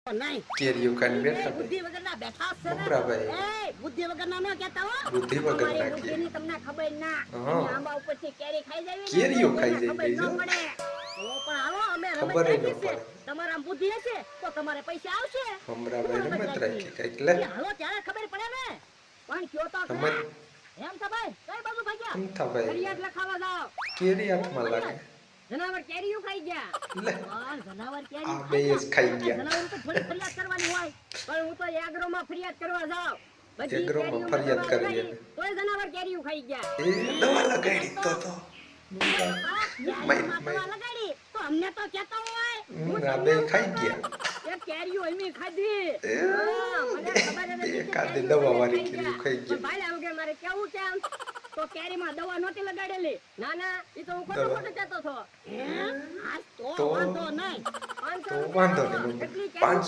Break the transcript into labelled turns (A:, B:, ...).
A: નહીં
B: કેરીઓ ખાઈને બેઠા
A: બુદ્ધિ વગરના બેઠા છે ને
B: મમરાભાઈ
A: એ બુદ્ધિ વગરના ન કહેતા હો
B: બુદ્ધિ વગરના
A: તમારી
B: કે
A: બુદ્ધિની તમને ખબર ના
B: હા.
A: તમે આંબા ઉપરથી કેરી ખાઈ જાવી ને
B: કેરીઓ
A: તો
B: ખાઈ
A: એને
B: જાય
A: ખબર
B: ગઈ
A: ન
B: જો
A: પડે ઓ પણ હાલો અમે રમત
B: ખબર ય ન
A: રાખી છે
B: પડે
A: તમારા બુદ્ધિ હશે તો તમારે પૈસા આવશે
B: મમરાભાઈ
A: શું
B: રમત રાખી કઈક લે
A: એ હાલો ત્યારે ખબર પડે ને પણ કયો તો
B: રમત
A: એમ તો ભાઈ કઈ બાજુ ભાગ્યા
B: અમથાભાઈ
A: ફરિયાદ લખાવા જાઓ
B: કેરી હાથમાં લાગે
A: જનાવર કેરીઓ ખાઈ ગયા
B: લે
A: પણ જનાવર
B: આ
A: કેરીઓ
B: બે
A: ખાઈ
B: જ ખાઈ
A: ગયા
B: ગયા
A: જનાવર તો થોડી ફરિયાદ કરવાની હોય પણ હું તો એગ્રોમાં ફરિયાદ કરવા જાઉં બધી
B: એગ્રોમાં
A: કેરીઓ
B: ફરિયાદ
A: દવા
B: કરી
A: લગાડી,
B: એને.
A: તોય જનાવર કેરીઓ ખાઈ ગયા
B: એ દવા લગાડી તો
A: કેરીઓમાં દવા લગાડી તો અમને તો કહેતો હોય હું
B: આ
A: તમને
B: બે
A: શું
B: ખાઈ
A: કહું?
B: ગયા
A: એ કેરીઓ એમી ખાધી
B: એ
A: હા, મને ખબર જ હતી કે
B: એકાદી
A: કેરીઓ
B: દવા
A: તમે
B: વાળી
A: ખાઈ
B: કેરીઓ
A: ગયા.
B: ખાઈ
A: પણ
B: ગયા.
A: ભાઈ આ વગર મારે કેવું કેમ તો કેરીમાં દવા નહોતી લગાડેલી ના ના એ તો હું ખોટું
B: દવા.
A: ખોટું કહેતો હતો હે? હા, તો
B: તો
A: વાંધો નહીં 500
B: તો
A: રૂપિયા
B: વાંધો
A: આપો.
B: નહીં
A: એટલી કેરીઓ
B: 500